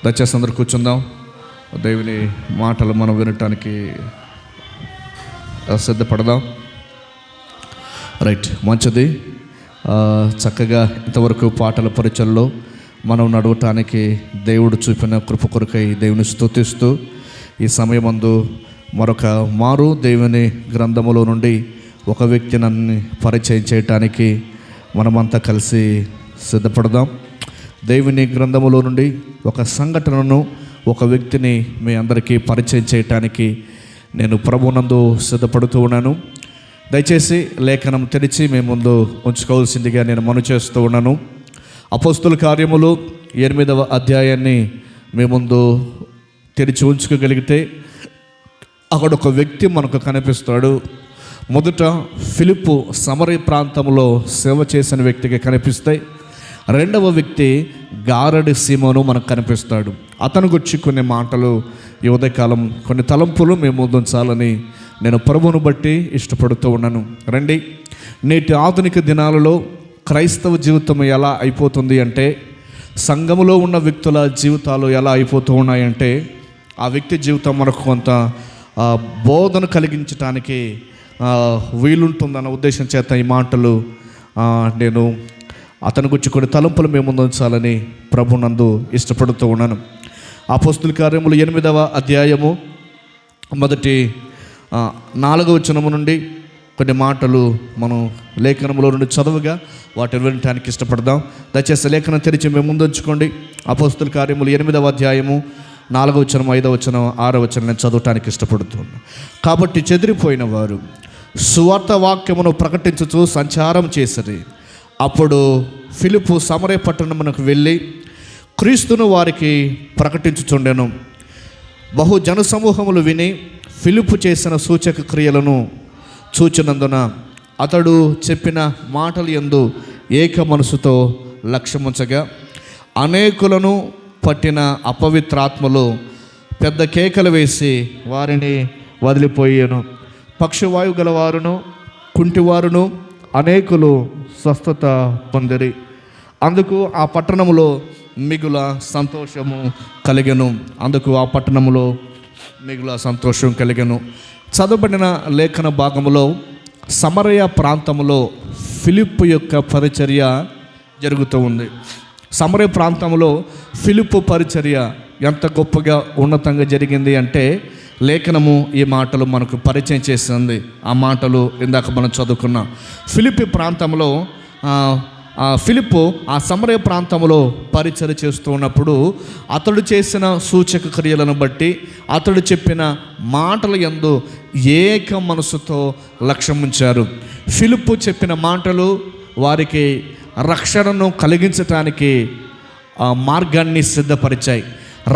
దయచేసి అందరూ కూర్చుందాం. దేవుని మాటలు మనం వినటానికి సిద్ధపడదాం. రైట్, మంచిది. చక్కగా ఇంతవరకు పాటల పరిచయంలో మనం నడవటానికి దేవుడు చూపిన కృప కొరకై దేవుని స్తుతిస్తూ ఈ సమయమందు మరొక మారు దేవుని గ్రంథములో నుండి ఒక వ్యక్తిని పరిచయం చేయటానికి మనమంతా కలిసి సిద్ధపడదాం. దేవుని గ్రంథములో నుండి ఒక సంఘటనను, ఒక వ్యక్తిని మీ అందరికీ పరిచయం చేయటానికి నేను ప్రభునందు సిద్ధపడుతూ ఉన్నాను. దయచేసి లేఖనం తెరిచి మీ ముందు ఉంచుకోవాల్సిందిగా నేను మనవి చేస్తూ ఉన్నాను. అపోస్తుల కార్యములు 8వ అధ్యాయాన్ని మీ ముందు తెరిచి ఉంచుకోగలిగితే అక్కడ ఒక వ్యక్తి మనకు కనిపిస్తాడు. మొదట ఫిలిప్పు సమరయ ప్రాంతంలో సేవ చేసిన వ్యక్తిగా కనిపిస్తాయి. రెండవ వ్యక్తి గారడి సీమోను మనకు కనిపిస్తాడు. అతను గురించి కొన్ని మాటలు ఈ ఉదయకాలం, కొన్ని తలంపులు మేము ముందుంచాలని నేను ప్రభువును బట్టి ఇష్టపడుతూ ఉన్నాను. రండి, నేటి ఆధునిక దినాలలో క్రైస్తవ జీవితం ఎలా అయిపోతుంది అంటే, సంఘములో ఉన్న వ్యక్తుల జీవితాలు ఎలా అయిపోతూ ఉన్నాయంటే, ఆ వ్యక్తి జీవితం మనకు కొంత బోధన కలిగించడానికి వీలుంటుందన్న ఉద్దేశం చేత ఈ మాటలు నేను అతని గురించి కొన్ని తలంపులు మేము ముందుంచాలని ప్రభునందు ఇష్టపడుతూ ఉన్నాను. అపోస్తుల కార్యములు 8వ అధ్యాయము మొదటి 4వ వచనము నుండి కొన్ని మాటలు మనం లేఖనములో నుండి చదువుగా వాటిని వినటానికి ఇష్టపడదాం. దయచేసి లేఖనం తెరిచి మేము ముందుంచుకోండి. అపోస్తుల కార్యములు 8వ అధ్యాయము 4వ వచనం, 5వ వచనం, 6వ వచనం నేను చదవటానికి ఇష్టపడుతున్నాను. కాబట్టి చెదిరిపోయిన వారు సువార్త వాక్యమును ప్రకటించుచు సంచారం చేసిరి. అప్పుడు ఫిలిప్పు సమరయ పట్టణమునకు వెళ్ళి క్రీస్తును వారికి ప్రకటించుచుండెను. బహు జనసమూహములు విని ఫిలిప్పు చేసిన సూచక క్రియలను చూచినందున అతడు చెప్పిన మాటలు యందు ఏక మనసుతో లక్ష్యముంచగా అనేకులను పట్టిన అపవిత్రాత్మలు పెద్ద కేకలు వేసి వారిని వదిలిపోయాను. పక్షవాయు గలవారును కుంటివారును అనేకులు స్వస్థత పొందిరి. అందుకు ఆ పట్టణములో మిగుల సంతోషము కలిగెను. చదవబడిన లేఖన భాగములో సమరయ ప్రాంతంలో ఫిలిప్పు యొక్క పరిచర్య జరుగుతూ ఉంది. సమరయ ప్రాంతంలో ఫిలిప్పు పరిచర్య ఎంత గొప్పగా ఉన్నతంగా జరిగింది అంటే, లేఖనము ఈ మాటలు మనకు పరిచయం చేస్తుంది. ఆ మాటలు ఇందాక మనం చదువుకున్నాం. ఫిలిప్పి ప్రాంతంలో ఫిలిప్పు ఆ సమరయ ప్రాంతంలో పరిచర్య చేస్తూ ఉన్నప్పుడు అతడు చేసిన సూచక క్రియలను బట్టి, అతడు చెప్పిన మాటల యందు ఏక మనసుతో లక్ష్యముంచారు. ఫిలిప్పు చెప్పిన మాటలు వారికి రక్షణను కలిగించటానికి మార్గాన్ని సిద్ధపరిచాయి.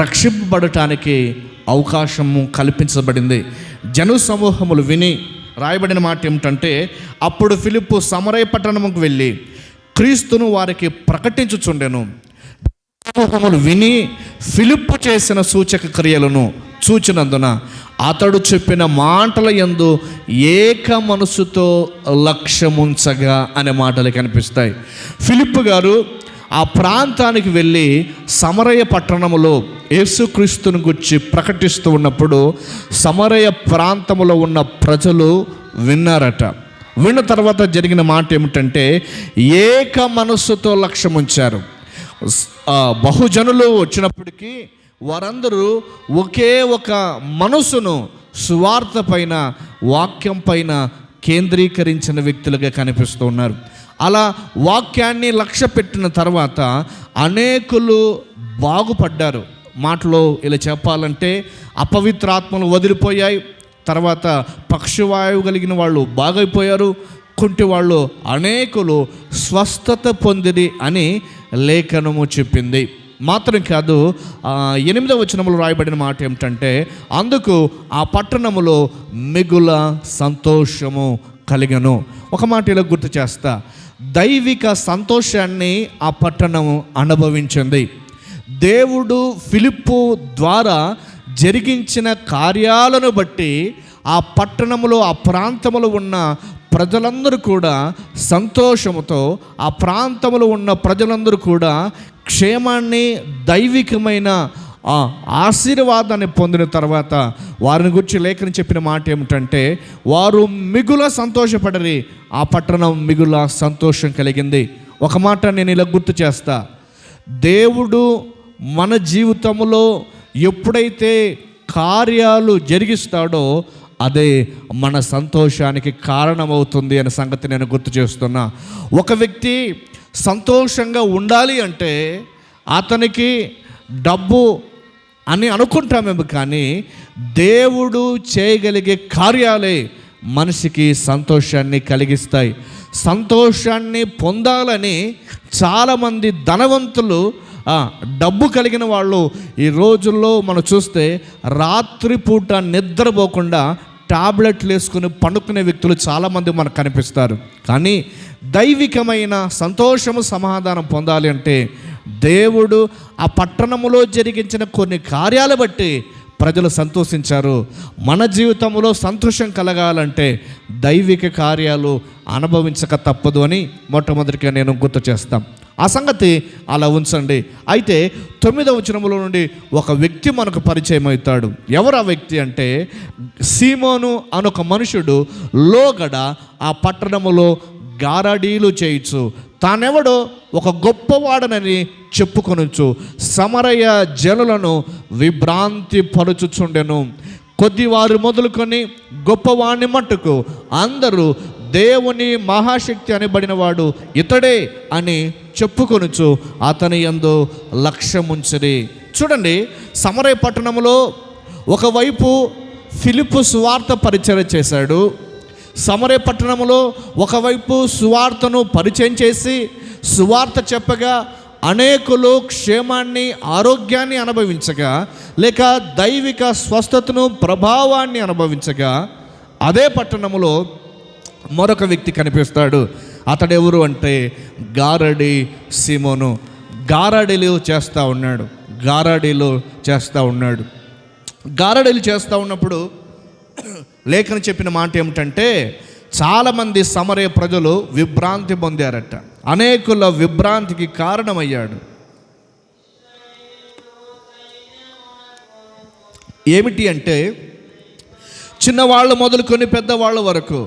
రక్షింపబడటానికి అవకాశము కల్పించబడింది. జన సమూహములు విని, రాయబడిన మాట ఏమిటంటే, అప్పుడు ఫిలిప్పు సమరయ పట్టణముకు వెళ్ళి క్రీస్తును వారికి ప్రకటించుచుండెను. సమూహములు విని ఫిలిప్పు చేసిన సూచక క్రియలను చూచినందున అతడు చెప్పిన మాటల యందు ఏక మనసుతో లక్ష్యముంచగా అనే మాటలు కనిపిస్తాయి. ఫిలిప్పు గారు ఆ ప్రాంతానికి వెళ్ళి సమరయ పట్టణములో యేసుక్రీస్తుని గురించి ప్రకటిస్తూ ఉన్నప్పుడు సమరయ ప్రాంతంలో ఉన్న ప్రజలు విన్నారట. విన్న తర్వాత జరిగిన మాట ఏమిటంటే, ఏక మనస్సుతో లక్ష్యముంచారు. బహుజనులు వచ్చినప్పటికీ వారందరూ ఒకే ఒక మనసును సువార్త పైన, వాక్యం పైన కేంద్రీకరించిన వ్యక్తులుగా కనిపిస్తూ ఉన్నారు. అలా వాక్యాన్ని లక్ష్య పెట్టిన తర్వాత అనేకులు బాగుపడ్డారు. మాటలో ఇలా చెప్పాలంటే, అపవిత్రాత్మలు వదిలిపోయాయి. తర్వాత పక్షవాయువు కలిగిన వాళ్ళు బాగైపోయారు. కుంటి వాళ్ళు అనేకులు స్వస్థత పొందిరి అని లేఖనము చెప్పింది. మాత్రం కాదు, 8వ వచనంలో రాయబడిన మాట ఏమిటంటే, అందుకు ఆ పట్టణములో మిగుల సంతోషము కలిగను. ఒక మాట ఇలా గుర్తు చేస్తా, దైవిక సంతోషాన్ని ఆ పట్టణము అనుభవించింది. దేవుడు ఫిలిప్పు ద్వారా జరిగించిన కార్యాలను బట్టి ఆ పట్టణములో, ఆ ప్రాంతములో ఉన్న ప్రజలందరూ కూడా సంతోషముతో, ఆ ప్రాంతంలో ఉన్న ప్రజలందరూ కూడా క్షేమాన్ని, దైవికమైన ఆ ఆశీర్వాదాన్ని పొందిన తర్వాత వారిని గురించి లేఖనం చెప్పిన మాట ఏమిటంటే, వారు మిగుల సంతోషపడరి, ఆ పట్టణం మిగుల సంతోషం కలిగింది. ఒక మాట నేను ఇలా గుర్తు చేస్తా, దేవుడు మన జీవితంలో ఎప్పుడైతే కార్యాలు జరిగిస్తాడో అదే మన సంతోషానికి కారణమవుతుంది అనే సంగతి నేను గుర్తు చేస్తున్నా. ఒక వ్యక్తి సంతోషంగా ఉండాలి అంటే అతనికి డబ్బు అని అనుకుంటామేమో, కానీ దేవుడు చేయగలిగే కార్యాలే మనిషికి సంతోషాన్ని కలిగిస్తాయి. సంతోషాన్ని పొందాలని చాలామంది ధనవంతులు, డబ్బు కలిగిన వాళ్ళు ఈ రోజుల్లో మనం చూస్తే రాత్రిపూట నిద్రపోకుండా టాబ్లెట్లు వేసుకుని పండుకునే వ్యక్తులు చాలామంది మనకు కనిపిస్తారు. కానీ దైవికమైన సంతోషము సమాధానం పొందాలి అంటే దేవుడు ఆ పట్టణములో జరిగించిన కొన్ని కార్యాలు బట్టి ప్రజలు సంతోషించారు. మన జీవితంలో సంతోషం కలగాలంటే దైవిక కార్యాలు అనుభవించక తప్పదు అని మొట్టమొదటిగా నేను గుర్తు చేస్తాం. ఆ సంగతి అలా ఉంచండి. అయితే 9వ వచనములో నుండి ఒక వ్యక్తి మనకు పరిచయం అవుతాడు. ఎవరు ఆ వ్యక్తి అంటే, సీమోను అనొక మనుషుడు లోగడ ఆ పట్టణములో గారడీలు చేయొచ్చు, తానెవడో ఒక గొప్పవాడనని చెప్పుకొనొచ్చు, సమరయ జనులను విభ్రాంతి పరుచుచుండెను. కొద్దివారు మొదలుకొని గొప్పవాడిని మట్టుకు అందరూ దేవుని మహాశక్తి అనబడిన వాడు ఇతడే అని చెప్పుకొనుచు అతని యందు లక్ష్యముంచిరి. చూడండి, సమరయ పట్టణంలో ఒకవైపు ఫిలిప్పు సువార్త పరిచయం చేశాడు. సమరయ పట్టణంలో ఒకవైపు సువార్తను పరిచయం చేసి సువార్త చెప్పగా అనేకులు క్షేమాన్ని, ఆరోగ్యాన్ని అనుభవించగా, లేక దైవిక స్వస్థతను, ప్రభావాన్ని అనుభవించగా, అదే పట్టణంలో మరొక వ్యక్తి కనిపిస్తాడు. అతడెవరు అంటే గారడి సీమోను. గారడీలు చేస్తూ ఉన్నప్పుడు లేఖను చెప్పిన మాట ఏమిటంటే, చాలామంది సమరయ ప్రజలు విభ్రాంతి పొందారట. అనేకుల విభ్రాంతికి కారణమయ్యాడు. ఏమిటి అంటే, చిన్నవాళ్ళు మొదలుకొని పెద్దవాళ్ళ వరకు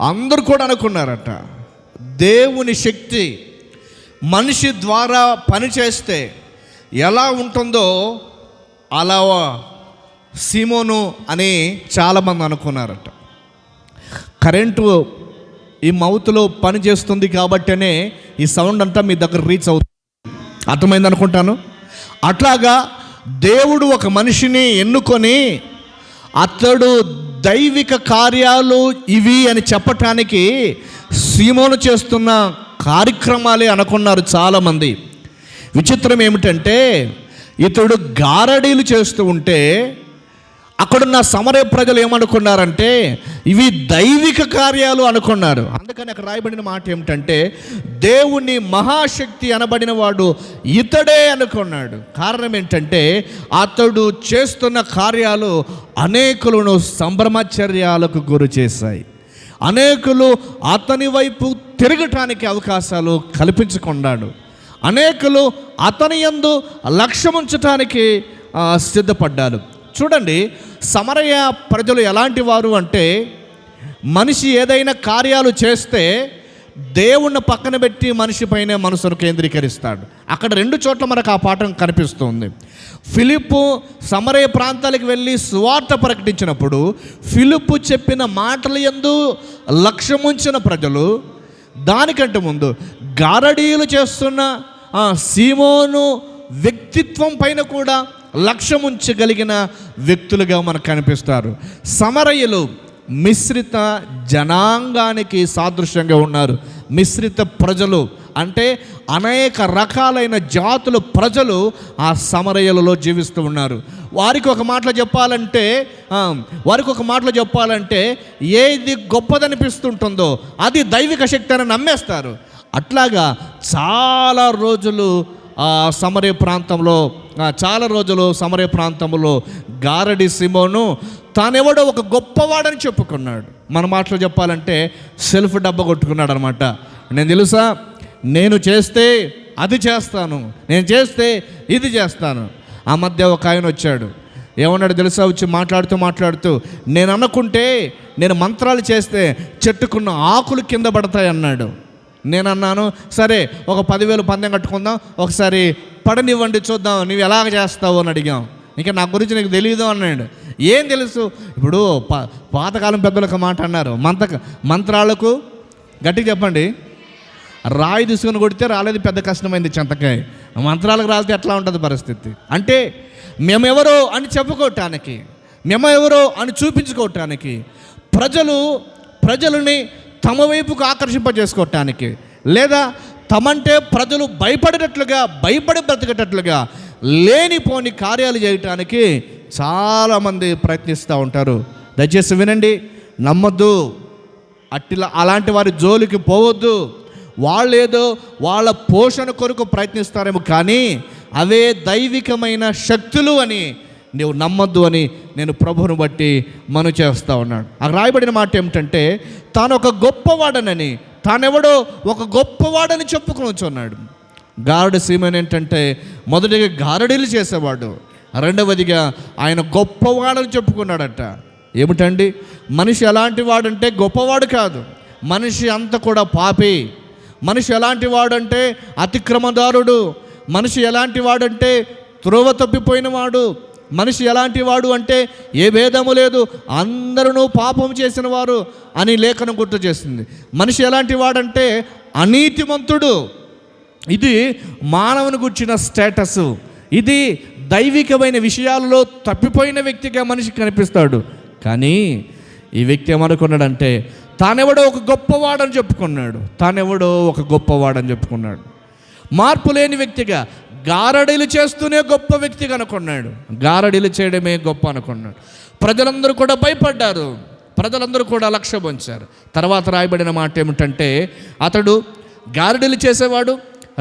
అందరూ కూడా అనుకున్నారట, దేవుని శక్తి మనిషి ద్వారా పనిచేస్తే ఎలా ఉంటుందో అలా సీమోను అని చాలామంది అనుకున్నారట. కరెంటు ఈ మౌత్లో పని చేస్తుంది కాబట్టనే ఈ సౌండ్ అంతా మీ దగ్గర రీచ్ అవుతుంది, అర్థమైంది అనుకుంటాను. అట్లాగా దేవుడు ఒక మనిషిని ఎన్నుకొని అతడు దైవిక కార్యాలు ఇవి అని చెప్పటానికి సీమోను చేస్తున్న కార్యక్రమాలే అనుకున్నారు చాలామంది. విచిత్రం ఏమిటంటే, ఇతడు గారడీలు చేస్తూ ఉంటే అక్కడున్న సమరయ ప్రజలు ఏమనుకున్నారంటే ఇవి దైవిక కార్యాలు అనుకున్నారు. అందుకని అక్కడ రాయబడిన మాట ఏమిటంటే, దేవుని మహాశక్తి అనబడిన వాడు ఇతడే అనుకున్నాడు. కారణం ఏంటంటే, అతడు చేస్తున్న కార్యాలు అనేకులను సంభ్రమాశ్చర్యాలకు గురి చేశాయి. అనేకులు అతని వైపు తిరగటానికి అవకాశాలు కల్పించుకున్నాడు. అనేకులు అతని యందు లక్ష్యముంచటానికి సిద్ధపడ్డారు. చూడండి, సమరయ ప్రజలు ఎలాంటి వారు అంటే, మనిషి ఏదైనా కార్యాలు చేస్తే దేవుణ్ణి పక్కన పెట్టి మనిషి పైన మనసును కేంద్రీకరిస్తాడు. అక్కడ 2 చోట్ల మనకు ఆ పాఠం కనిపిస్తుంది. ఫిలిప్పు సమరయ ప్రాంతాలకు వెళ్ళి సువార్త ప్రకటించినప్పుడు ఫిలిప్పు చెప్పిన మాటల యందు లక్ష్యముంచిన ప్రజలు, దానికంటే ముందు గారడీలు చేస్తున్న సీమోను వ్యక్తిత్వం పైన కూడా లక్ష్యముంచగలిగిన వ్యక్తులుగా మనకు కనిపిస్తారు. సమరయులు మిశ్రిత జనాంగానికి సాదృశ్యంగా ఉన్నారు. మిశ్రిత ప్రజలు అంటే అనేక రకాలైన జాతుల ప్రజలు ఆ సమరయులలో జీవిస్తూ ఉన్నారు. వారికి ఒక మాటలో చెప్పాలంటే ఏది గొప్పదనిపిస్తుంటుందో అది దైవిక శక్తి అని నమ్మేస్తారు. అట్లాగా చాలా రోజులు సమరయ ప్రాంతంలో గారడి సీమోను తానెవడో ఒక గొప్పవాడని చెప్పుకున్నాడు. మన మాటలో చెప్పాలంటే సెల్ఫ్ డబ్బా కొట్టుకున్నాడు అనమాట. నేను చేస్తే అది చేస్తాను, నేను చేస్తే ఇది చేస్తాను. ఆ మధ్య ఒక ఆయన వచ్చాడు, ఏమన్నాడు తెలుసా? వచ్చి మాట్లాడుతూ నేను అనుకుంటే నేను మంత్రాలు చేస్తే చెట్టుకున్న ఆకులు కింద పడతాయి అన్నాడు. నేను అన్నాను, సరే ఒక 10,000 పందెం కట్టుకుందాం, ఒకసారి పడనివ్వండి చూద్దాం, నువ్వు ఎలాగ చేస్తావు అని అడిగాం. ఇంకా నా గురించి నీకు తెలియదు అన్నాడు. ఏం తెలుసు? ఇప్పుడు పాతకాలం పెద్దలు ఒక మాట అన్నారు, మంత్రాలకు గట్టిగా చెప్పండి, రాయి తీసుకొని కొడితే రాలేదు, పెద్ద కష్టమైంది చింతకాయ. మంత్రాలకు రాలితే ఎట్లా ఉంటుంది పరిస్థితి? అంటే మేమెవరో అని చెప్పుకోవటానికి, మేమెవరో అని చూపించుకోవటానికి, ప్రజలని తమ వైపుకు ఆకర్షింపజేసుకోవటానికి, లేదా తమంటే ప్రజలు భయపడి బ్రతికేటట్లుగా లేనిపోని కార్యాలు చేయటానికి చాలామంది ప్రయత్నిస్తూ ఉంటారు. దయచేసి వినండి, నమ్మొద్దు, అలాంటి వారి జోలికి పోవద్దు. వాళ్ళేదో వాళ్ళ పోషణ కొరకు ప్రయత్నిస్తారేమో, కానీ అవే దైవికమైన శక్తులు అని నీవు నమ్మొద్దు అని నేను ప్రభువును బట్టి మనవి చేస్తూ ఉన్నాడు. అక్కడ రాయబడిన మాట ఏమిటంటే, తాను ఒక గొప్పవాడనని, తానెవడో ఒక గొప్పవాడని చెప్పుకొనుచున్నాడు. గారడి సీమన్ ఏంటంటే, మొదటిగా గారడీలు చేసేవాడు, రెండవదిగా ఆయన గొప్పవాడని చెప్పుకున్నాడట. ఏమిటండి? మనిషి ఎలాంటి వాడంటే గొప్పవాడు కాదు, మనిషి అంత కూడా పాపి. మనిషి ఎలాంటి వాడంటే అతిక్రమదారుడు. మనిషి ఎలాంటి వాడంటే త్రోవ తప్పిపోయినవాడు. మనిషి ఎలాంటి వాడు అంటే ఏ భేదము లేదు, అందరూ పాపం చేసిన వారు అని లేఖనం గుర్తు చేస్తుంది. మనిషి ఎలాంటి వాడంటే అనీతిమంతుడు. ఇది మానవుని గుర్చిన స్టేటస్. ఇది దైవికమైన విషయాలలో తప్పిపోయిన వ్యక్తిగా మనిషి కనిపిస్తాడు. కానీ ఈ వ్యక్తి ఏమనుకున్నాడంటే, తానెవడో ఒక గొప్పవాడని చెప్పుకున్నాడు. మార్పు లేని వ్యక్తిగా, గారడీలు చేస్తూనే గొప్ప వ్యక్తిగా అనుకున్నాడు. గారడీలు చేయడమే గొప్ప అనుకున్నాడు. ప్రజలందరూ కూడా భయపడ్డారు, ప్రజలందరూ కూడా లక్ష్యం ఉంచారు. తర్వాత రాయబడిన మాట ఏమిటంటే, అతడు గారడీలు చేసేవాడు,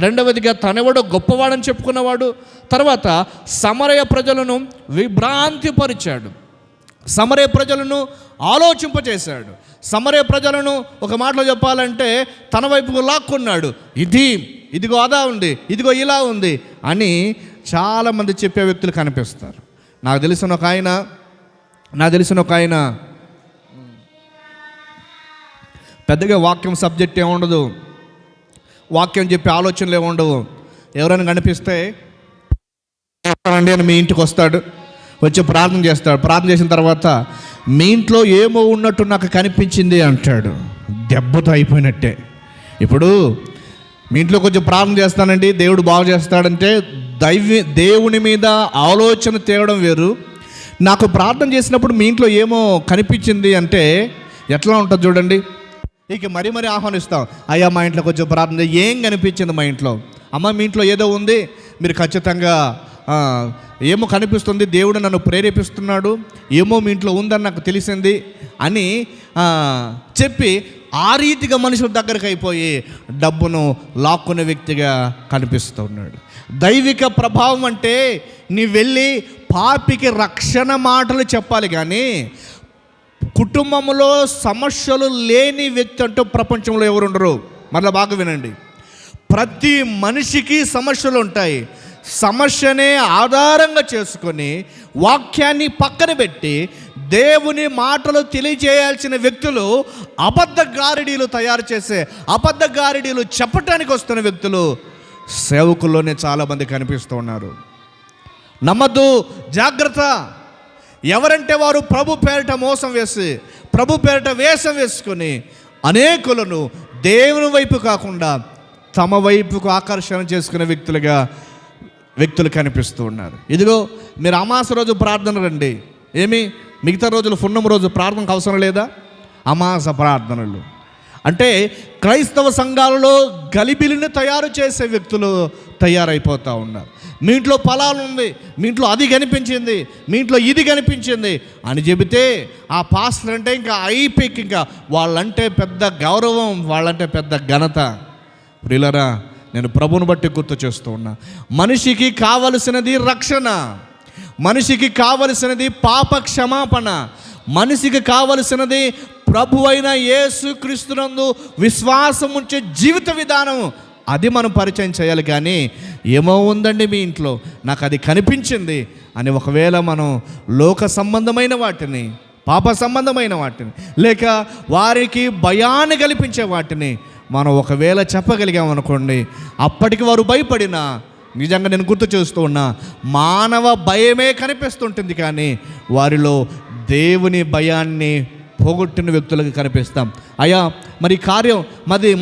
రెండవదిగా తనెవడో గొప్పవాడని చెప్పుకున్నవాడు. తర్వాత సమరయ ప్రజలను విభ్రాంతిపరిచాడు, సమరయ ప్రజలను ఆలోచింపచేశాడు, సమరయ ప్రజలను ఒక మాటలో చెప్పాలంటే తన వైపుకు లాక్కున్నాడు. ఇదిగో అదా ఉంది, ఇదిగో ఇలా ఉంది అని చాలామంది చెప్పే వ్యక్తులు కనిపిస్తారు. నాకు తెలిసిన ఒక ఆయన పెద్దగా వాక్యం సబ్జెక్ట్ ఏముండదు, వాక్యం చెప్పే ఆలోచనలు ఏముండవు. ఎవరైనా కనిపిస్తే అని మీ ఇంటికి వస్తాడు, వచ్చి ప్రార్థన చేస్తాడు. ప్రార్థన చేసిన తర్వాత మీ ఇంట్లో ఏమో ఉన్నట్టు నాకు కనిపించింది అంటాడు. దెబ్బతో అయిపోయినట్టే. ఇప్పుడు మీ ఇంట్లో కొంచెం ప్రార్థన చేస్తానండి, దేవుడు బాగు చేస్తాడంటే దేవుని మీద ఆలోచన తేవడం వేరు. నాకు ప్రార్థన చేసినప్పుడు మీ ఇంట్లో ఏమో కనిపించింది అంటే ఎట్లా ఉంటుంది చూడండి. ఇక మరీ ఆహ్వానిస్తాం, అయ్యా మా ఇంట్లో కొంచెం ప్రార్థన, ఏం కనిపించింది మా ఇంట్లో? అమ్మ మీ ఇంట్లో ఏదో ఉంది, మీరు ఖచ్చితంగా ఏమో కనిపిస్తుంది, దేవుడు నన్ను ప్రేరేపిస్తున్నాడు, ఏమో మీ ఇంట్లో ఉందని నాకు తెలిసింది అని చెప్పి ఆ రీతిగా మనుషుల దగ్గరకు అయిపోయి డబ్బును లాక్కునే వ్యక్తిగా కనిపిస్తూ ఉన్నాడు. దైవిక ప్రభావం అంటే నీ వెళ్ళి పాపికి రక్షణ మాటలు చెప్పాలి, కానీ కుటుంబంలో సమస్యలు లేని వ్యక్తి అంటూ ప్రపంచంలో ఎవరు ఉండరు. మరలా బాగా వినండి, ప్రతి మనిషికి సమస్యలు ఉంటాయి. సమస్యనే ఆధారంగా చేసుకొని వాక్యాన్ని పక్కన పెట్టి దేవుని మాటలు తెలియజేయాల్సిన వ్యక్తులు అబద్ధ గారడీలు తయారు చేసే, అబద్ధ గారడీలు చెప్పటానికి వస్తున్న వ్యక్తులు సేవకుల్లోనే చాలామంది కనిపిస్తూ ఉన్నారు. నమ్మద్దు, జాగ్రత్త. ఎవరంటే వారు ప్రభు పేరిట మోసం వేసి, ప్రభు పేరిట వేషం వేసుకొని అనేకులను దేవుని వైపు కాకుండా తమ వైపుకు ఆకర్షణ చేసుకునే వ్యక్తులు కనిపిస్తూ ఉన్నారు. ఇదిగో మీరు అమాస రోజు ప్రార్థన రండి, ఏమి మిగతా రోజులు పున్నమ రోజు ప్రార్థనకు అవసరం లేదా? అమాస ప్రార్థనలు అంటే క్రైస్తవ సంఘాలలో గలిబిలిని తయారు చేసే వ్యక్తులు తయారైపోతూ ఉన్నారు. మీ ఇంట్లో పొలాలు ఉంది, మీ ఇంట్లో అది కనిపించింది, మీ ఇంట్లో ఇది కనిపించింది అని చెబితే ఆ పాస్టర్ అంటే ఇంకా అయిపోయి, ఇంకా వాళ్ళంటే పెద్ద గౌరవం, వాళ్ళంటే పెద్ద ఘనత. ప్రియులారా, నేను ప్రభువుని బట్టి గుర్తు చేస్తూ ఉన్నా, మనిషికి కావలసినది రక్షణ, మనిషికి కావలసినది పాప క్షమాపణ, మనిషికి కావలసినది ప్రభు అయిన యేసుక్రీస్తునందు విశ్వాసం ఉంచే జీవిత విధానం. అది మనం పరిచయం చేయాలి. కానీ ఏమో ఉందండి మీ ఇంట్లో, నాకు అది కనిపించింది అని ఒకవేళ మనం లోక సంబంధమైన వాటిని, పాప సంబంధమైన వాటిని, లేక వారికి భయాన్ని కల్పించే వాటిని మనం ఒకవేళ చెప్పగలిగామనుకోండి, అప్పటికి వారు భయపడినా, నిజంగా నేను గుర్తు చేస్తూ ఉన్నా, మానవ భయమే కనిపిస్తుంటుంది, కానీ వారిలో దేవుని భయాన్ని పోగొట్టిన వ్యక్తులకు కనిపిస్తాం. అయ్యా మరి కార్యం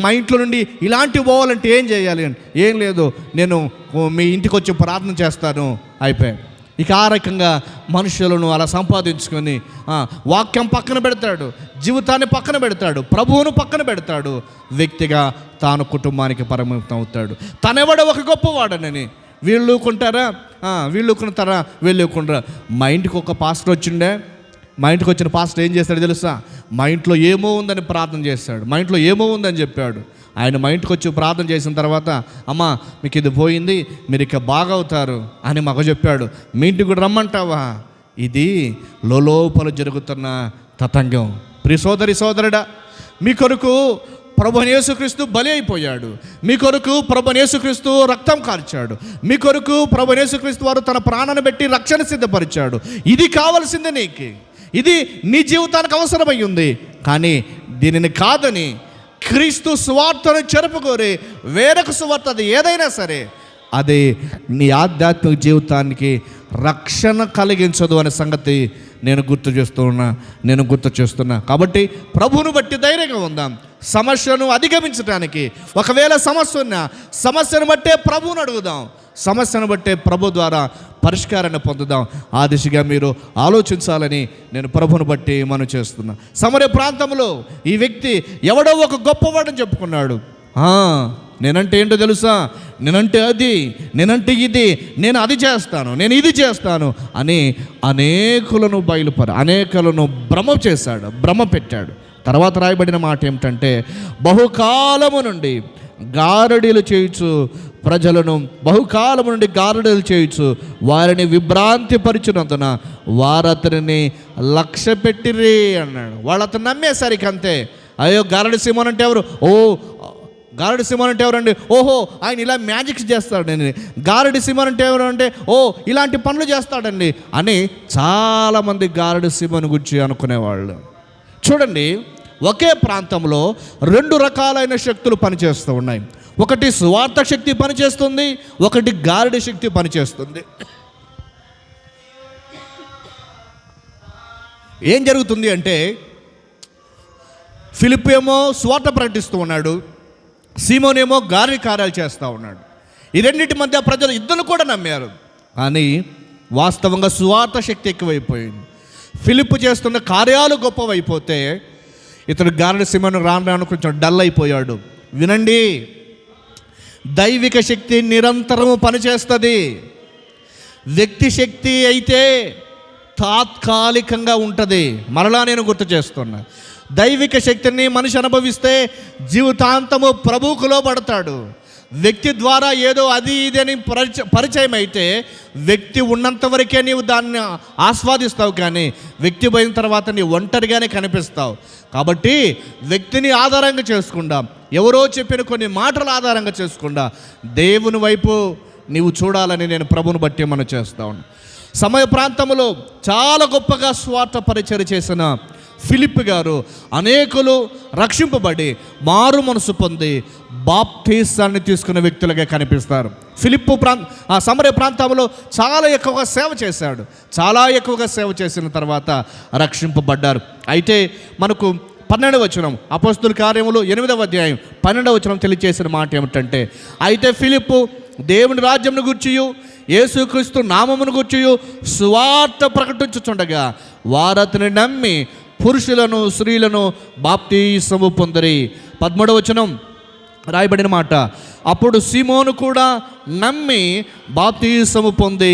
మా ఇంట్లో నుండి ఇలాంటివి పోవాలంటే ఏం చేయాలి? ఏం లేదు, నేను మీ ఇంటికి వచ్చి ప్రార్థన చేస్తాను, అయిపోయాను. ఇక ఆ రకంగా మనుషులను అలా సంపాదించుకొని వాక్యం పక్కన పెడతాడు, జీవితాన్ని పక్కన పెడతాడు, ప్రభువును పక్కన పెడతాడు, వ్యక్తిగా తాను కుటుంబానికి పరిమితం అవుతాడు. తనెవడో ఒక గొప్పవాడనని వీళ్ళు కొంటారా, వీళ్ళు కొనుతారా, వీళ్ళు కొంటారా. మా ఇంటికి ఒక పాస్టర్ వచ్చిండే, మా ఇంటికి వచ్చిన పాస్టర్ ఏం చేస్తాడు తెలుసా? మా ఇంట్లో ఏమో ఉందని ప్రార్థన చేస్తాడు, మా ఇంట్లో ఏమో ఉందని చెప్పాడు. ఆయన మా ఇంటికి వచ్చి ప్రార్థన చేసిన తర్వాత, అమ్మ మీకు ఇది పోయింది, మీరు ఇక బాగవుతారు అని మాకు చెప్పాడు. మీ ఇంటికి కూడా రమ్మంటావా? ఇది లోపల జరుగుతున్న తతంగం. ప్రియ సోదరి సోదరుడా, మీ కొరకు ప్రభువైన యేసుక్రీస్తు బలి అయిపోయాడు, మీ కొరకు ప్రభువైన యేసుక్రీస్తు రక్తం కార్చాడు, మీ కొరకు ప్రభువైన యేసుక్రీస్తు వారు తన ప్రాణాన్ని పెట్టి రక్షణ సిద్ధపరిచాడు. ఇది కావాల్సిందే నీకు, ఇది నీ జీవితానికి అవసరమై ఉంది. కానీ దీనిని కాదని క్రీస్తు సువార్తను చెరుపుకోరి వేరొక సువార్త, అది ఏదైనా సరే, అది నీ ఆధ్యాత్మిక జీవితానికి రక్షణ కలిగించదు అనే సంగతి నేను గుర్తు చేస్తున్నా. కాబట్టి ప్రభువును బట్టి ధైర్యంగా ఉందాం. సమస్యను అధిగమించడానికి ఒకవేళ సమస్యను బట్టే ప్రభువును అడుగుదాం, సమస్యను బట్టే ప్రభు ద్వారా పరిష్కారాన్ని పొందుదాం. ఆ దిశగా మీరు ఆలోచించాలని నేను ప్రభువును బట్టి మనం చేస్తున్నా. సమరయ ప్రాంతంలో ఈ వ్యక్తి ఎవడో ఒక గొప్పవాడని చెప్పుకున్నాడు. నేనంటే ఏంటో తెలుసా? నేనంటే అది, నేనంటే ఇది, నేను అది చేస్తాను, నేను ఇది చేస్తాను అని అనేకులను అనేకులను భ్రమ పెట్టాడు. తర్వాత రాయబడిన మాట ఏమిటంటే, బహుకాలము నుండి గారడీలు చేయుచు వారిని విభ్రాంతి పరిచినందున వారు అతనిని లక్ష్య పెట్టిరే అన్నాడు. వాళ్ళు అతను నమ్మేసరికి అంతే. అయ్యో గారడి సిమోన్ అంటే ఎవరు? గారడి సిమోన్ అంటే ఎవరండి? ఓహో, ఆయన ఇలా మ్యాజిక్స్ చేస్తాడండి. గారడి సిమోన్ అంటే ఎవరు అంటే, ఇలాంటి పనులు చేస్తాడండి అని చాలామంది గారడి సిమోన్ గురించి అనుకునేవాళ్ళు. చూడండి, ఒకే ప్రాంతంలో రెండు రకాలైన శక్తులు పనిచేస్తూ ఉన్నాయి. ఒకటి సువార్త శక్తి పనిచేస్తుంది, ఒకటి గారడి శక్తి పనిచేస్తుంది. ఏం జరుగుతుంది అంటే, ఫిలిప్ ఏమో సువార్త ప్రకటిస్తూ ఉన్నాడు, సీమోనేమో గారడి కార్యాలు చేస్తూ ఉన్నాడు. ఈ రెండింటి మధ్య ప్రజలు ఇద్దరు కూడా నమ్మారు. కానీ వాస్తవంగా సువార్త శక్తి ఎక్కువైపోయింది. ఫిలిప్ చేస్తున్న కార్యాలు గొప్పవైపోతే ఇతడు గారడి సీమోను రాను కొంచెం డల్ అయిపోయాడు. వినండి, దైవిక శక్తి నిరంతరము పనిచేస్తుంది. వ్యక్తి శక్తి అయితే తాత్కాలికంగా ఉంటుంది. మరలా నేను గుర్తు చేస్తున్నా, దైవిక శక్తిని మనిషి అనుభవిస్తే జీవితాంతము ప్రభువుకు లోబడతాడు. వ్యక్తి ద్వారా ఏదో అది ఇది అని పరిచయం అయితే వ్యక్తి ఉన్నంత వరకే నీవు దాన్ని ఆస్వాదిస్తావు, కానీ వ్యక్తి పోయిన తర్వాత నీ ఒంటరిగానే కనిపిస్తావు. కాబట్టి వ్యక్తిని ఆధారంగా చేసుకుండా, ఎవరో చెప్పిన కొన్ని మాటల ఆధారంగా చేసుకుండా దేవుని వైపు నీవు చూడాలని నేను ప్రభువుని బట్టి మనం చేస్తా ఉన్నాను. సమయ ప్రాంతంలో చాలా గొప్పగా స్వార్థ పరిచర్య చేసిన ఫిలిప్ గారు అనేకులు రక్షింపబడి మారు మనసు పొంది బాప్తీసాన్ని తీసుకున్న వ్యక్తులుగా కనిపిస్తారు. ఫిలిప్పు సమరయ ప్రాంతంలో చాలా ఎక్కువగా సేవ చేసిన తర్వాత రక్షింపబడ్డారు. అయితే మనకు 12వ వచనం, అపోస్తుల కార్యములు 8వ అధ్యాయం 12వ వచనం తెలియజేసిన మాట ఏమిటంటే, అయితే ఫిలిప్పు దేవుని రాజ్యంను గూర్చియు యేసుక్రీస్తు నామమును గూర్చియు సువార్త ప్రకటించుచుండగా వారు అతని నమ్మి పురుషులను స్త్రీలను బాప్తీసము పొందిరి. 13వ వచనం రాయబడిన మాట, అప్పుడు సీమోను కూడా నమ్మి బాప్తీసము పొంది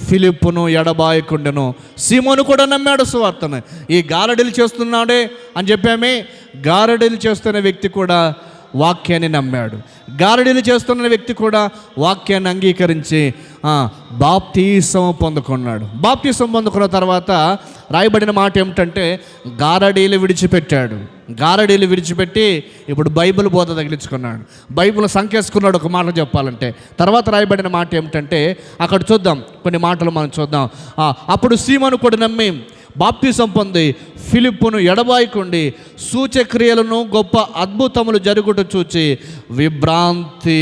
ఫిలిప్పును ఎడబాయకుండెను. సీమోను కూడా నమ్మాడు సువార్తను. ఈ గారడీలు చేస్తున్నాడే అని చెప్పామే, గారడీలు చేస్తున్న వ్యక్తి కూడా వాక్యాన్ని నమ్మాడు. గారడీలు చేస్తున్న వ్యక్తి కూడా వాక్యాన్ని అంగీకరించి బాప్తీసం పొందుకున్నాడు. బాప్తీసం పొందుకున్న తర్వాత రాయబడిన మాట ఏమిటంటే, గారడీలు విడిచిపెట్టాడు. గారడీలు విడిచిపెట్టి ఇప్పుడు బైబిల్ బోధ తగిలించుకున్నాడు, బైబిల్ సంకేసుకున్నాడు. ఒక మాట చెప్పాలంటే తర్వాత రాయబడిన మాట ఏమిటంటే అక్కడ చూద్దాం, కొన్ని మాటలు మనం చూద్దాం. అప్పుడు సీమోను కూడా నమ్మి బాప్తిసం పొంది ఫిలిప్పును ఎడబాయికుండి సూచక్రియలను గొప్ప అద్భుతములు జరుగుట చూచి విభ్రాంతి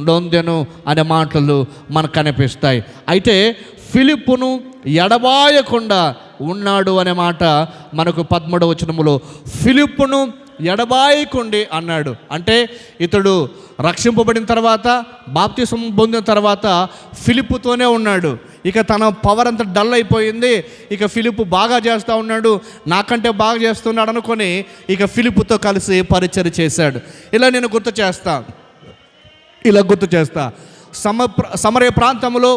నొందెను అనే మాటలు మనకు కనిపిస్తాయి. అయితే ఫిలిప్పును ఎడబాయకుండా ఉన్నాడు అనే మాట మనకు 13వ వచనములో ఫిలిప్పును ఎడబాయకుండి అన్నాడు. అంటే ఇతడు రక్షింపబడిన తర్వాత బాప్తిసం పొందిన తర్వాత ఫిలిప్పుతోనే ఉన్నాడు. ఇక తన పవర్ అంతా డల్ అయిపోయింది, ఇక ఫిలిప్పు బాగా చేస్తూ ఉన్నాడు, నాకంటే బాగా చేస్తున్నాడు అనుకొని ఇక ఫిలిప్పుతో కలిసి పరిచర్య చేశాడు. ఇలా నేను గుర్తు చేస్తా సమరయ ప్రాంతంలో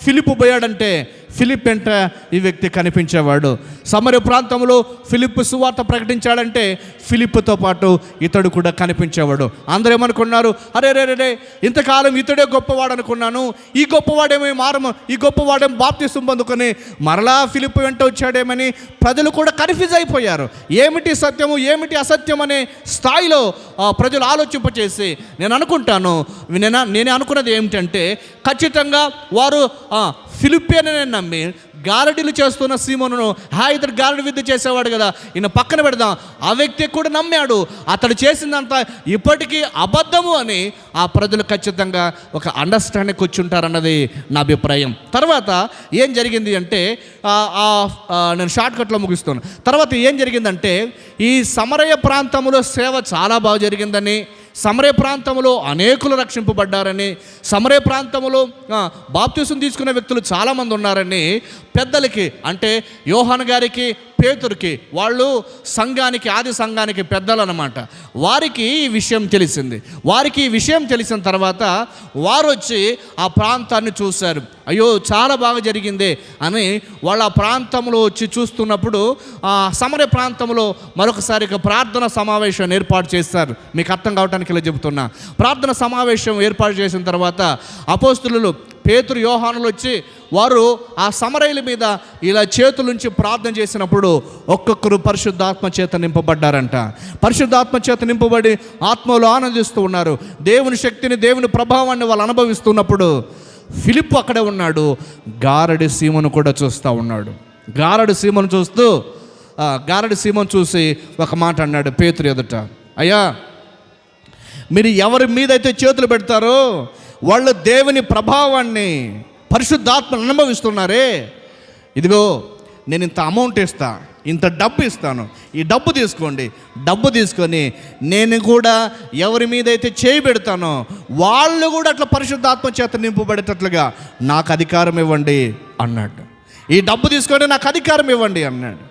ఫిలిప్పు పోయాడంటే ఫిలిప్ వెంట ఈ వ్యక్తి కనిపించేవాడు. సమరయ ప్రాంతంలో ఫిలిప్పు సువార్త ప్రకటించాడంటే ఫిలిప్పుతో పాటు ఇతడు కూడా కనిపించేవాడు. అందరూ ఏమనుకున్నారు, అరే రే రే ఇంతకాలం ఇతడే గొప్పవాడు అనుకున్నాను, ఈ గొప్పవాడేమో బాప్తిసం పొందుకొని మరలా ఫిలిప్పు వెంట వచ్చాడేమని ప్రజలు కూడా కన్ఫ్యూజ్ అయిపోయారు. ఏమిటి సత్యము ఏమిటి అసత్యం అనే స్థాయిలో ప్రజలు ఆలోచింపచేసి నేనే అనుకున్నది ఏమిటంటే ఖచ్చితంగా వారు ఫిలిప్పేనే నమ్మి గారడీలు చేస్తున్న సీమోనును ఇతడు గారడి విద్య చేసేవాడు కదా, ఈయన పక్కన పెడదాం, ఆ వ్యక్తి కూడా నమ్మాడు. అతడు చేసిందంతా ఇప్పటికీ అబద్ధము అని ఆ ప్రజలు ఖచ్చితంగా ఒక అండర్స్టాండింగ్ కూర్చుంటారన్నది నా అభిప్రాయం. తర్వాత ఏం జరిగింది అంటే నేను షార్ట్కట్లో ముగిస్తాను. తర్వాత ఏం జరిగిందంటే ఈ సమరయ ప్రాంతంలో సేవ చాలా బాగా జరిగిందని, సమరయ ప్రాంతంలో అనేకులు రక్షింపబడ్డారని, సమరయ ప్రాంతంలో బాప్తిసం తీసుకునే వ్యక్తులు చాలామంది ఉన్నారని పెద్దలకి, అంటే యోహాను గారికి పేతురుకి, వాళ్ళు సంఘానికి ఆది సంఘానికి పెద్దలు అన్నమాట, వారికి ఈ విషయం తెలిసింది. వారికి ఈ విషయం తెలిసిన తర్వాత వారు వచ్చి ఆ ప్రాంతాన్ని చూశారు. అయ్యో చాలా బాగా జరిగింది అని వాళ్ళు ఆ ప్రాంతంలో వచ్చి చూస్తున్నప్పుడు సమరయ ప్రాంతంలో మరొకసారి ప్రార్థన సమావేశం ఏర్పాటు చేస్తారు. మీకు అర్థం కావడానికి ఇలా చెబుతున్నా. ప్రార్థన సమావేశం ఏర్పాటు చేసిన తర్వాత అపోస్తులు పేతురు యోహానులు వచ్చి వారు ఆ సమరయుల మీద ఇలా చేతులుంచి ప్రార్థన చేసినప్పుడు ఒక్కొక్కరు పరిశుద్ధాత్మ చేత నింపబడ్డారంట. పరిశుద్ధాత్మ చేత నింపబడి ఆత్మలో ఆనందిస్తూ ఉన్నారు. దేవుని శక్తిని దేవుని ప్రభావాన్ని వాళ్ళు అనుభవిస్తున్నప్పుడు ఫిలిప్పు అక్కడే ఉన్నాడు. గారడి సీమను కూడా చూస్తూ ఉన్నాడు. గారడి సీమను చూసి ఒక మాట అన్నాడు పేతురు ఎదుట, అయ్యా మీరు ఎవరి మీదైతే చేతులు పెడతారో వాళ్ళు దేవుని ప్రభావాన్ని పరిశుద్ధాత్మను అనుభవిస్తున్నారే, ఇదిగో నేను ఇంత అమౌంట్ ఇస్తా, ఇంత డబ్బు ఇస్తాను, ఈ డబ్బు తీసుకోండి, డబ్బు తీసుకొని నేను కూడా ఎవరి మీదైతే చేయి పెడతానో వాళ్ళు కూడా అట్లా పరిశుద్ధాత్మ చేత నింపబడేటట్లుగా నాకు అధికారం ఇవ్వండి అన్నాడు. ఈ డబ్బు తీసుకొని నాకు అధికారం ఇవ్వండి అన్నాడు.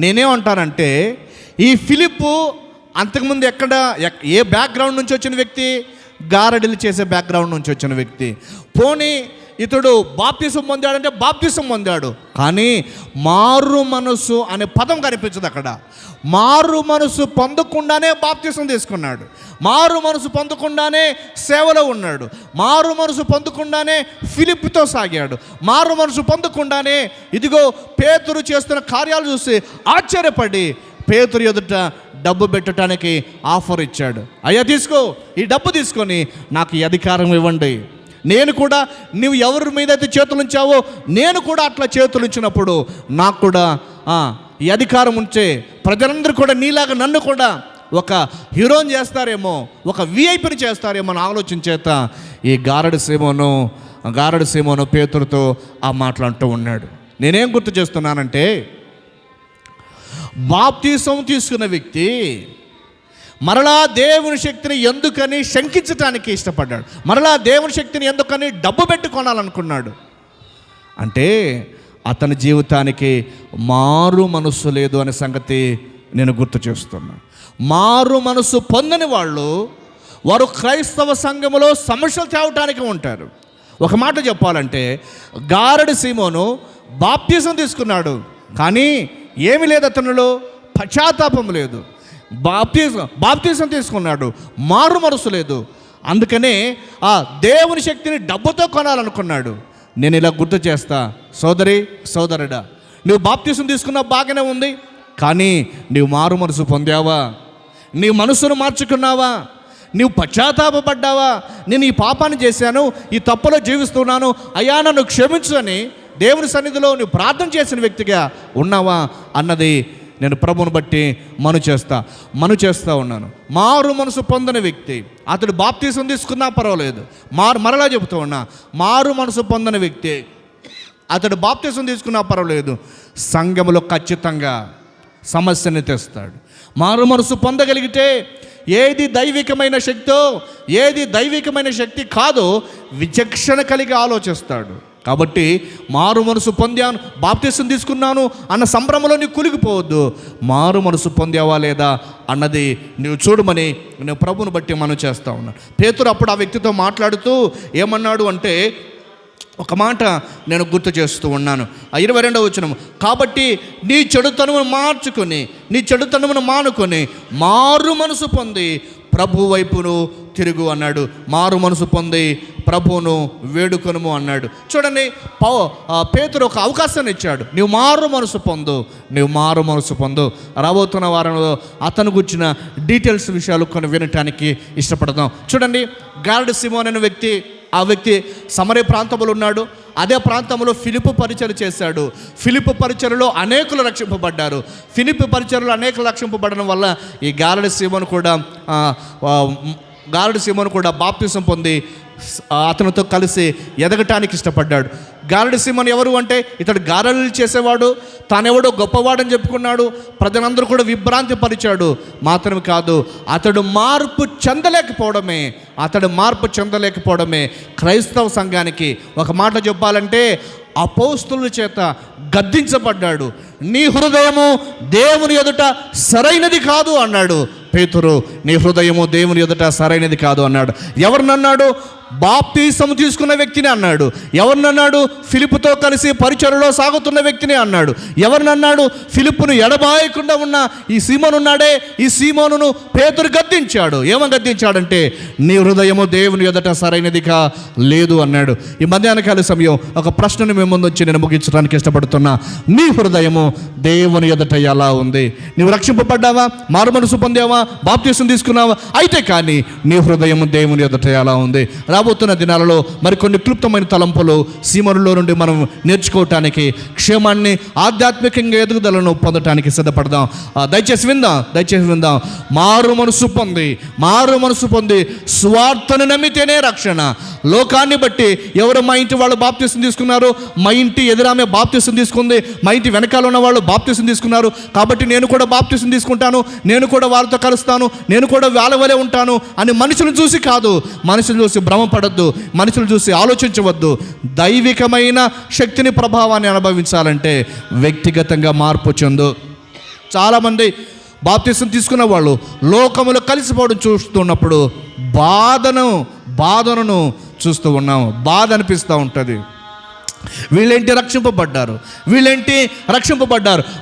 నేనేమంటానంటే ఈ ఫిలిప్పు అంతకుముందు ఏ బ్యాక్గ్రౌండ్ నుంచి వచ్చిన వ్యక్తి? గారడీలు చేసే బ్యాక్గ్రౌండ్ నుంచి వచ్చిన వ్యక్తి. పోనీ ఇతడు బాప్తిసం పొందాడంటే బాప్తిసం పొందాడు, కానీ మారు మనసు అనే పదం కనిపించదు అక్కడ. మారు మనసు పొందకుండానే బాప్తిసం తీసుకున్నాడు, మారు మనసు పొందకుండానే సేవలో ఉన్నాడు, మారు మనసు పొందకుండానే ఫిలిప్పుతో సాగాడు, మారు మనసు పొందకుండానే ఇదిగో పేతురు చేస్తున్న కార్యాలు చూసి ఆశ్చర్యపడి పేతురు ఎదుట డబ్బు పెట్టడానికి ఆఫర్ ఇచ్చాడు. అయ్యా తీసుకో, ఈ డబ్బు తీసుకొని నాకు ఈ అధికారం ఇవ్వండి, నేను కూడా నువ్వు ఎవరి మీద అయితే చేతులు ఉంచావో నేను కూడా అట్లా చేతులు ఉంచినప్పుడు నాకు కూడా ఈ అధికారం ఉంచే ప్రజలందరూ కూడా నీలాగా నన్ను కూడా ఒక హీరోని చేస్తారేమో, ఒక విఐపిని చేస్తారేమో అని ఆలోచన చేత ఈ గారడి సీమోను పేతురుతో ఆ మాట్లాడుతూ ఉన్నాడు. నేనేం గుర్తు చేస్తున్నానంటే బాప్తిసం తీసుకున్న వ్యక్తి మరలా దేవుని శక్తిని ఎందుకని శంకించడానికి ఇష్టపడ్డాడు, మరలా దేవుని శక్తిని ఎందుకని డబ్బు పెట్టి కొనాలనుకున్నాడు అంటే అతని జీవితానికి మారు మనస్సు లేదు అనే సంగతి నేను గుర్తు చేస్తున్నా. మారు మనస్సు పొందని వారు క్రైస్తవ సంఘములో సమస్యలు తేవటానికి ఉంటారు. ఒక మాట చెప్పాలంటే గారడి సీమోను బాప్తిసం తీసుకున్నాడు, కానీ ఏమి లేదు అతనిలో, పశ్చాత్తాపం లేదు. బాప్తిసం తీసుకున్నాడు, మారు మనసు లేదు. అందుకనే ఆ దేవుని శక్తిని డబ్బుతో కొనాలనుకున్నాడు. నేను ఇలా గుర్తు చేస్తా, సోదరుడా, నువ్వు బాప్తిసం తీసుకున్న బాగానే ఉంది, కానీ నువ్వు మారు మనసు పొందావా? నీ మనసును మార్చుకున్నావా? నీవు పశ్చాత్తాపడ్డావా? నేను ఈ పాపాన్ని చేశాను, ఈ తప్పులో జీవిస్తున్నాను, అయ్యా నన్ను క్షమించు అని దేవుని సన్నిధిలో నువ్వు ప్రార్థన చేసిన వ్యక్తిగా ఉన్నావా అన్నది నేను ప్రభువును బట్టి మను చేస్తూ ఉన్నాను. మారు మనసు పొందని వ్యక్తి, అతడు బాప్తీసం తీసుకున్నా పర్వాలేదు, మరలా చెబుతూ ఉన్నా, మారు మనసు పొందని వ్యక్తి అతడు బాప్తీసం తీసుకున్నా పర్వాలేదు, సంఘములో ఖచ్చితంగా సమస్యని తెస్తాడు. మారు మనసు పొందగలిగితే ఏది దైవికమైన శక్తో, ఏది దైవికమైన శక్తి కాదో విచక్షణ కలిగి ఆలోచిస్తాడు. కాబట్టి మారు మనసు పొందాను, బాప్తీసం తీసుకున్నాను అన్న సంభ్రమంలో నీవు కులిగిపోవద్దు. మారు మనసు పొందావా లేదా అన్నది నువ్వు చూడమని నేను ప్రభువును బట్టి మనం చేస్తూ ఉన్నాను. పేతురు అప్పుడు ఆ వ్యక్తితో మాట్లాడుతూ ఏమన్నాడు అంటే, ఒక మాట నేను గుర్తు చేస్తూ ఉన్నాను. 22వ వచనం, కాబట్టి నీ చెడుతనమును మార్చుకొని, నీ చెడుతనమును మానుకొని మారు మనసు పొంది ప్రభు వైపును తిరుగు అన్నాడు. మారు మనసు పొంది ప్రభువును వేడుకొనుము అన్నాడు. చూడండి, పేతురు ఒక అవకాశాన్ని ఇచ్చాడు. నీవు మారు మనసు పొందు. రాబోతున్న వారంలో అతను గురించిన డీటెయిల్స్ విషయాలు కొన్ని వినటానికి ఇష్టపడతాం. చూడండి, గారడి సిమోన్ అనే వ్యక్తి, ఆ వ్యక్తి సమరయ ప్రాంతంలో ఉన్నాడు. అదే ప్రాంతంలో ఫిలిప్పు పరిచర్య చేశాడు. ఫిలిప్పు పరిచర్యలో అనేకులు రక్షింపబడ్డారు. ఫిలిప్పు పరిచర్యలో అనేకులు రక్షింపబడడం వల్ల ఈ గారడి సిమోను కూడా బాప్తిసం పొంది అతనితో కలిసి ఎదగటానికి ఇష్టపడ్డాడు. గారడి సిమోను ఎవరు అంటే, ఇతడు గారెలు చేసేవాడు, తానెవడో గొప్పవాడని చెప్పుకున్నాడు, ప్రజలందరూ కూడా విభ్రాంతి పరిచాడు. మాత్రమే కాదు, అతడు మార్పు చెందలేకపోవడమే క్రైస్తవ సంఘానికి ఒక మాట చెప్పాలంటే అపోస్తుల చేత గద్దించబడ్డాడు. నీ హృదయము దేవుని ఎదుట సరైనది కాదు అన్నాడు పేతురు. నీ హృదయము దేవుని ఎదుట సరైనది కాదు అన్నాడు. ఎవరినన్నాడు? బాప్తీసం తీసుకున్న వ్యక్తిని అన్నాడు. ఎవరినన్నాడు? ఫిలిప్పుతో కలిసి పరిచర్యలో సాగుతున్న వ్యక్తిని అన్నాడు. ఎవరినన్నాడు? ఫిలిప్పును ఎడబాయకుండా ఉన్న ఈ సీమోను ఉన్నాడే, ఈ సీమోనును పేతురు గద్దించాడు. ఏమని గద్దించాడంటే, నీ హృదయము దేవుని ఎదుట సరైనదిగా లేదు అన్నాడు. ఈ మధ్యాహ్నకాల సమయం ఒక ప్రశ్నను మేము ముందు వచ్చి నేను ముగించడానికి ఇష్టపడుతున్నా. నీ హృదయము దేవుని ఎదుట ఎలా ఉంది? నీవు రక్షింపబడ్డావా? మారు మనసు పొందావా? బాప్తీసం తీసుకున్నావా? అయితే కానీ నీ హృదయము దేవుని ఎదుట ఎలా ఉంది? రాబోతున్న దినాలలో మరికొన్ని క్లుప్తమైన తలంపులు సీమనులో నుండి మనం నేర్చుకోవటానికి, క్షేమాన్ని, ఆధ్యాత్మికంగా ఎదుగుదలను పొందటానికి సిద్ధపడదాం. దయచేసి విందాం. మారు మనసు పొంది స్వార్థను నమ్మితేనే రక్షణ. లోకాన్ని బట్టి ఎవరు మా ఇంటి వాళ్ళు బాప్తీసం తీసుకున్నారు, మా ఇంటి ఎదురామె బాప్తీసం తీసుకుంది, మా ఇంటి వెనకాల ఉన్న వాళ్ళు బాప్తీసం తీసుకున్నారు, కాబట్టి నేను కూడా బాప్తీసం తీసుకుంటాను, నేను కూడా వాళ్ళతో కలుస్తాను, నేను కూడా వాళ్ళ వలె ఉంటాను అని మనుషులను చూసి కాదు, మనుషులను చూసి భ్రమపడద్దు, మనుషులను చూసి ఆలోచించవద్దు. దైవికమైన శక్తిని, ప్రభావాన్ని అనుభవించాలంటే వ్యక్తిగతంగా మార్పు చెందు. చాలామంది బాప్తీసం తీసుకున్న వాళ్ళు లోకములో కలిసిపోవడం చూస్తున్నప్పుడు బాధను చూస్తూ ఉన్నాము. బాధ అనిపిస్తూ ఉంటుంది. వీళ్ళేంటి రక్షింపబడ్డారు,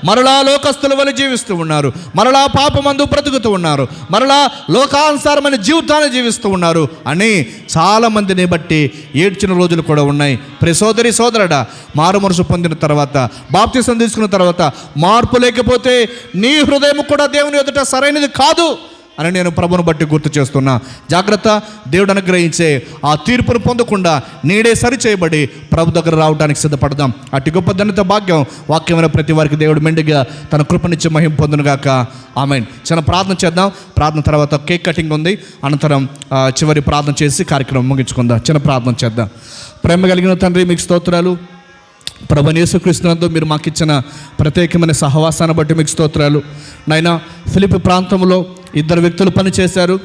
మరలా లోకస్తుల వల్ల జీవిస్తూ ఉన్నారు, మరలా పాపమందు బ్రతుకుతూ ఉన్నారు, మరలా లోకానుసారమైన జీవితాన్ని జీవిస్తూ ఉన్నారు అని చాలామందిని బట్టి ఏడ్చిన రోజులు కూడా ఉన్నాయి. సోదరి సోదరుడా, మారు మనసు పొందిన తర్వాత, బాప్తిసం తీసుకున్న తర్వాత మార్పు లేకపోతే నీ హృదయం కూడా దేవుని ఎదుట సరైనది కాదు అని నేను ప్రభువును బట్టి గుర్తు చేస్తున్నా. జాగ్రత్త. దేవుడు అనుగ్రహించే ఆ తీర్పును పొందకుండా నీడే సరి చేయబడి ప్రభు దగ్గర రావడానికి సిద్ధపడదాం. అటు గొప్ప ధన్యత భాగ్యం వాక్యమైన ప్రతి వారికి దేవుడు మెండుగా తన కృపనిచ్చి మహిమ పొందునుగాక. ఆమేన్. చిన్న ప్రార్థన చేద్దాం. ప్రార్థన తర్వాత కేక్ కటింగ్ ఉంది. అనంతరం చివరి ప్రార్థన చేసి కార్యక్రమం ముగించుకుందాం. చిన్న ప్రార్థన చేద్దాం. ప్రేమ కలిగిన తండ్రి, మీకు స్తోత్రాలు. ప్రభువైన యేసుక్రీస్తునందు మీరు మాకు ఇచ్చిన ప్రత్యేకమైన సహవాసాన్ని బట్టి మీకు స్తోత్రాలు. నాయనా, ఫిలిప్పీ ప్రాంతంలో 2 వ్యక్తులు పనిచేశారు.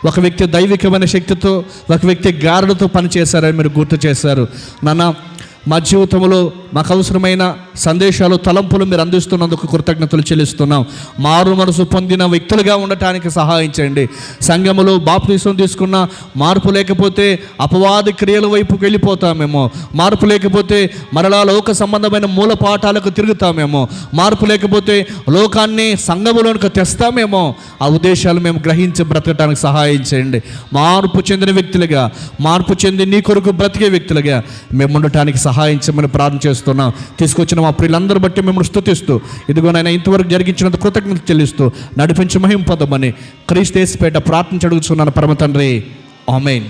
ఒక వ్యక్తి దైవికమైన శక్తితో, ఒక వ్యక్తి గారెలతో పనిచేశారని మీరు గుర్తు చేశారు. నాన్న, మా జీవితంలో మాకు అవసరమైన సందేశాలు, తలంపులు మీరు అందిస్తున్నందుకు కృతజ్ఞతలు చెల్లిస్తున్నాం. మారు మనసు పొందిన వ్యక్తులుగా ఉండటానికి సహాయం చేయండి. సంఘములో బాప్తిసం తీసుకున్న మార్పు లేకపోతే అపవాది క్రియల వైపుకి వెళ్ళిపోతామేమో, మార్పు లేకపోతే మరలా లోక సంబంధమైన మూల పాఠాలకు తిరుగుతామేమో, మార్పు లేకపోతే లోకాన్ని సంఘములోనికి తెస్తామేమో. ఆ ఉద్దేశాలు మేము గ్రహించి బ్రతకటానికి సహాయం చేయండి. మార్పు చెందిన వ్యక్తులుగా, మార్పు చెంది నీ కొరకు బ్రతికే వ్యక్తులుగా మేము ఉండటానికి సహాయం చేయమని ప్రార్థన చేస్తున్నాం. తీసుకొచ్చిన మా ప్రియులందరూ బట్టి మిమ్మల్ని స్తుతిస్తూ ఇదిగోనైనా ఇంతవరకు జరిగించినందుకు కృతజ్ఞత చెల్లిస్తూ నడిపించి మహిమ పొందమని క్రీస్తు యేసుపేట ప్రార్థించి అడుగుతున్నాను పరమ తండ్రి. ఆమేన్.